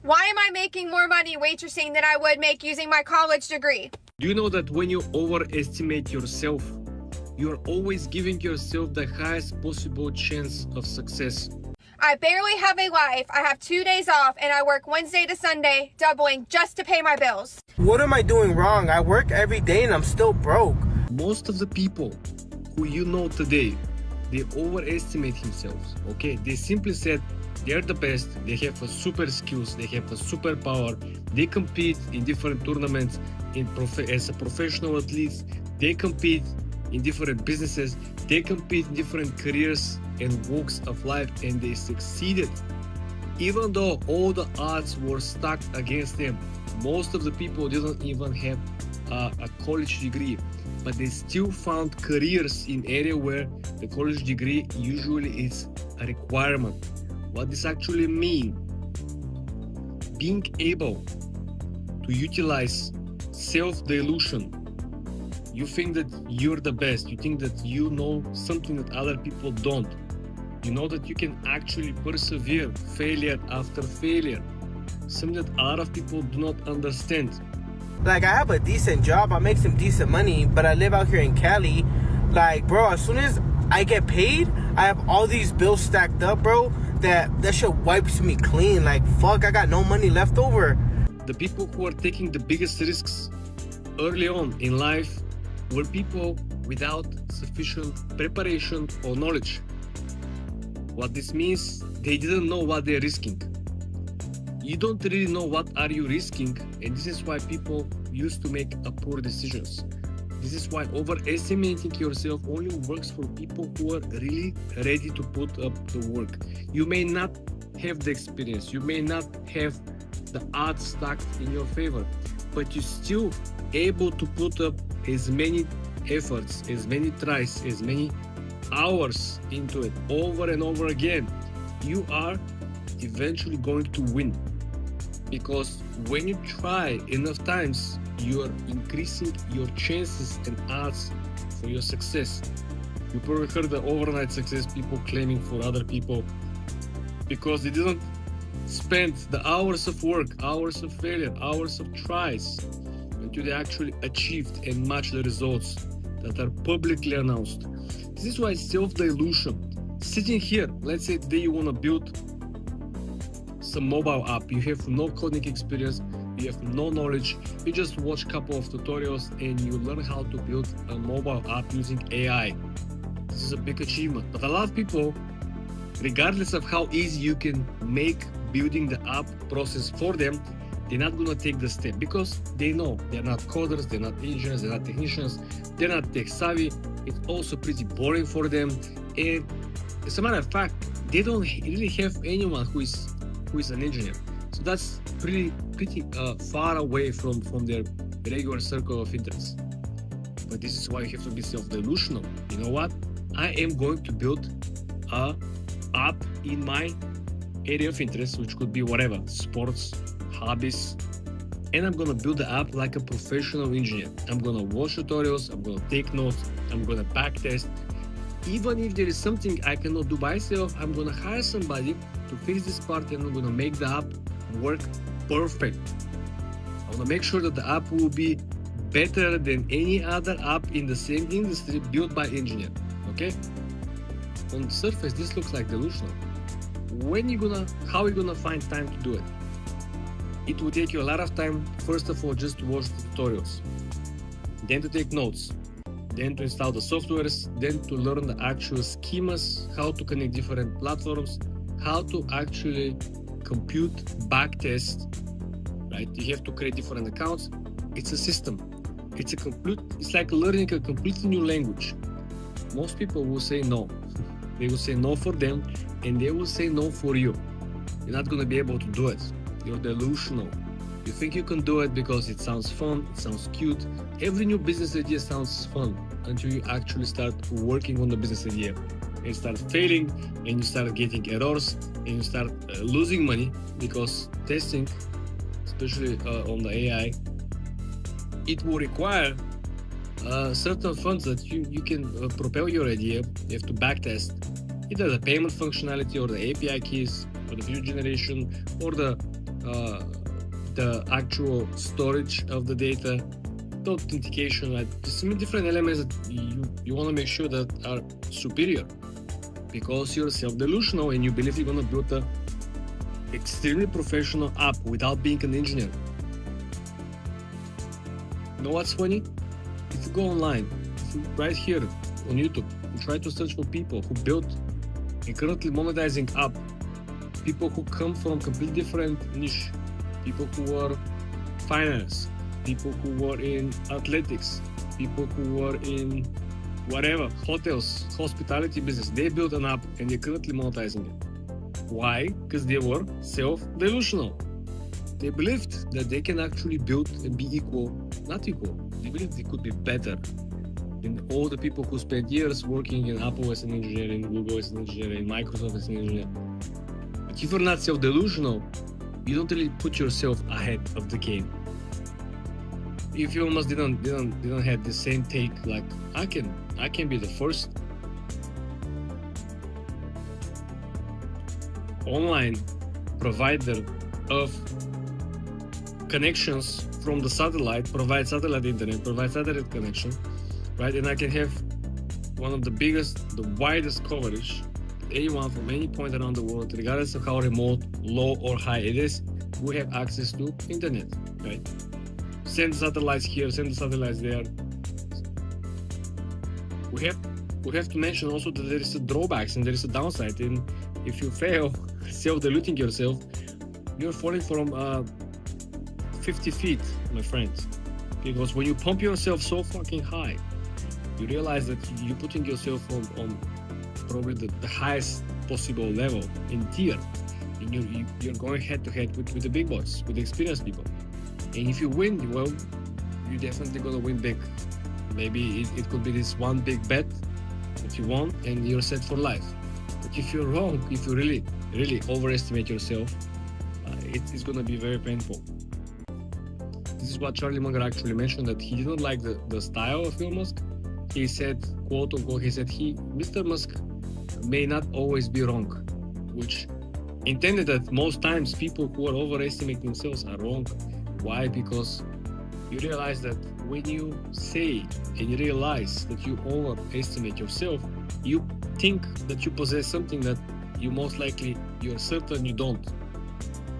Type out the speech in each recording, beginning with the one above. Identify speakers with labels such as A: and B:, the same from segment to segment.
A: Why am I making more money waitressing than I would make using my college degree?
B: Do you know that when you overestimate yourself, you're always giving yourself the highest possible chance of success?
A: I barely have a life. I have 2 days off and I work Wednesday to Sunday, doubling just to pay my bills.
C: What am I doing wrong? I work every day and I'm still broke.
B: Most of the people who you know today, they overestimate themselves, okay? They simply said they're the best, they have a super skills, they have a super power, they compete in different tournaments as a professional athletes, they compete in different businesses, they compete in different careers and walks of life, and they succeeded. Even though all the odds were stacked against them, most of the people didn't even have a college degree, but they still found careers in area where the college degree usually is a requirement. What this actually means? Being able to utilize self-delusion. You think that you're the best. You think that you know something that other people don't. You know that you can actually persevere failure after failure. Something that a lot of people do not understand.
C: Like, I have a decent job, I make some decent money, but I live out here in Cali. Like, bro, as soon as I get paid, I have all these bills stacked up, bro, that shit wipes me clean. Like, fuck, I got no money left over.
B: The people who are taking the biggest risks early on in life were people without sufficient preparation or knowledge. What this means, they didn't know what they're risking. You don't really know what are you risking, and this is why people used to make poor decisions. This is why overestimating yourself only works for people who are really ready to put up the work. You may not have the experience, you may not have the odds stacked in your favor, but you're still able to put up as many efforts, as many tries, as many hours into it over and over again. You are eventually going to win, because when you try enough times, you are increasing your chances and odds for your success. You probably heard the overnight success people claiming for other people because they didn't spend the hours of work, hours of failure, hours of tries until they actually achieved and matched the results that are publicly announced. This is why self-delusion. Sitting here, let's say today you want to build some mobile app, you have no coding experience, you have no knowledge, you just watch a couple of tutorials and you learn how to build a mobile app using AI. This is a big achievement. But a lot of people, regardless of how easy you can make building the app process for them, they're not gonna take the step because they know they're not coders, they're not engineers, they're not technicians, they're not tech savvy. It's also pretty boring for them, and as a matter of fact, they don't really have anyone who is an engineer. So that's pretty far away from their regular circle of interest. But this is why you have to be self-delusional. You know what? I am going to build a app in my area of interest, which could be whatever, sports, hobbies, and I'm gonna build the app like a professional engineer. I'm gonna watch tutorials, I'm gonna take notes, I'm gonna backtest. Even if there is something I cannot do by myself, I'm gonna hire somebody to fix this part, and I'm gonna make the app work perfect. I wanna make sure that the app will be better than any other app in the same industry built by engineer. Okay? On the surface, this looks like delusional. How are you gonna find time to do it? It will take you a lot of time, first of all, just to watch the tutorials, then to take notes, then to install the softwares, then to learn the actual schemas, how to connect different platforms, how to actually compute, backtest, right? You have to create different accounts. It's a system. It's like learning a completely new language. Most people will say no. They will say no for them, and they will say no for you. You're not going to be able to do it. You're delusional. You think you can do it because it sounds fun, it sounds cute. Every new business idea sounds fun until you actually start working on the business idea. And you start failing, and you start getting errors, and you start losing money because testing, especially on the AI, it will require certain funds that you can propel your idea. You have to backtest either the payment functionality or the API keys or the view generation or the the actual storage of the data, the authentication, like there's so many different elements that you want to make sure that are superior, because you're self-delusional and you believe you're going to build a extremely professional app without being an engineer. You know what's funny? If you go online, right here on YouTube, and try to search for people who built and currently monetizing app, people who come from completely different niche, people who are finance, people who were in athletics, people who were in whatever, hotels, hospitality business, they built an app and they're currently monetizing it. Why? Because they were self-delusional. They believed that they can actually build and be equal, not equal. They believed they could be better than all the people who spent years working in Apple as an engineer, in Google as an engineer, in Microsoft as an engineer. But if you're not self-delusional, you don't really put yourself ahead of the game. If you almost didn't have the same take, like I can be the first online provider of connections from the satellite, provide satellite internet, provide satellite connection, right? And I can have one of the biggest, the widest coverage, anyone from any point around the world, regardless of how remote, low or high it is, we have access to internet, right? Send satellites here, send the satellites there. We have to mention also that there is a drawbacks and there is a downside. And if you fail self-diluting yourself, you're falling from 50 feet, my friends. Because when you pump yourself so fucking high, you realize that you're putting yourself on probably the highest possible level in tier, and you're going head to head with the big boys, with the experienced people. And if you win, well, you're definitely gonna win big. Maybe it could be this one big bet that you won and you're set for life. But if you're wrong, if you really overestimate yourself, it's gonna be very painful. This is what Charlie Munger actually mentioned, that he didn't like the style of Elon Musk. He said, quote unquote, he said Mr. Musk may not always be wrong, which intended that most times people who are overestimating themselves are wrong. Why? Because you realize that when you say and you realize that you overestimate yourself, you think that you possess something that you most likely, you're certain you don't,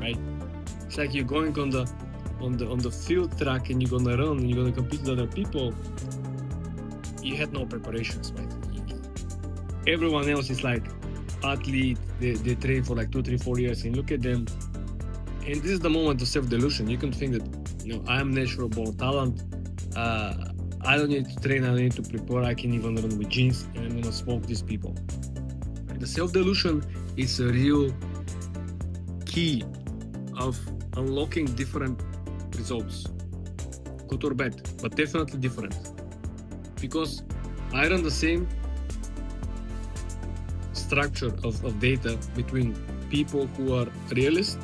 B: right? It's like you're going on the field track and you're gonna run and you're gonna compete with other people. You had no preparations, right? Everyone else is like athlete, they train for like 2, 3, 4 years, and look at them. And this is the moment of self-delusion. You can think that, I'm natural born talent. I don't need to train, I don't need to prepare. I can even run with jeans and I'm gonna smoke these people. The self-delusion is a real key of unlocking different results, good or bad, but definitely different. Because I run the same structure of data between people who are realists,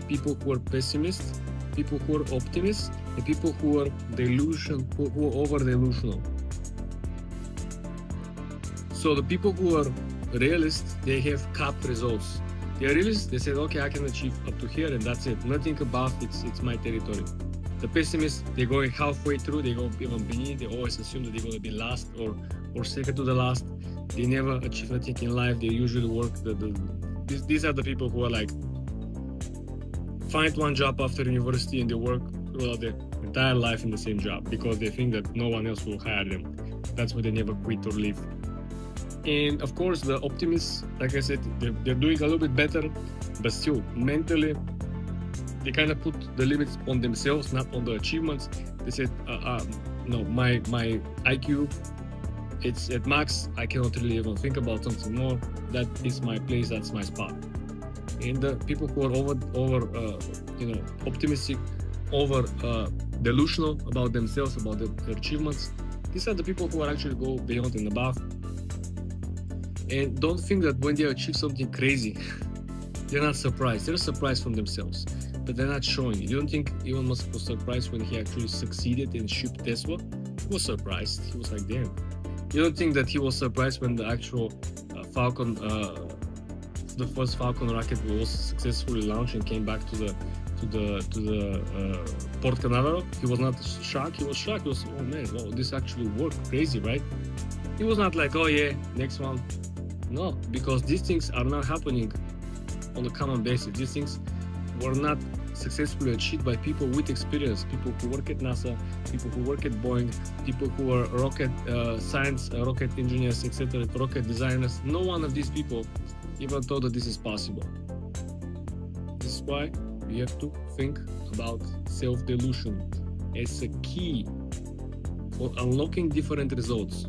B: people who are pessimists, people who are optimists, and people who are who are over-delusional. So the people who are realists, they have capped results. They are realists, they said, okay, I can achieve up to here and that's it. Nothing above, it's my territory. The pessimists, they're going halfway through, they go even beneath, they always assume that they're going to be last or second to the last. They never achieve anything in life, they usually work, these are the people who are like, find one job after university and they work throughout their entire life in the same job because they think that no one else will hire them. That's why they never quit or leave. And of course, the optimists, like I said, they're doing a little bit better, but still mentally, they kind of put the limits on themselves, not on the achievements. They said, no, my IQ, it's at max. I cannot really even think about something more. That is my place. That's my spot. And the people who are optimistic, delusional about themselves, about their achievements, these are the people who are actually go beyond and above. And don't think that when they achieve something crazy, they're not surprised. They're surprised from themselves, but they're not showing it. You don't think Elon Musk was surprised when he actually succeeded and shipped Tesla? He was surprised. He was like, damn. You don't think that he was surprised when the actual Falcon, the first Falcon rocket was successfully launched and came back to Port Canaveral, he was not shocked. He was shocked. He was, oh man, wow, this actually worked. Crazy, right? He was not like, oh yeah, next one. No, because these things are not happening on a common basis. These things were not successfully achieved by people with experience, people who work at NASA, people who work at Boeing, people who are rocket science, rocket engineers, etc., rocket designers. No one of these people even thought that this is possible. This is why we have to think about self-delusion as a key for unlocking different results.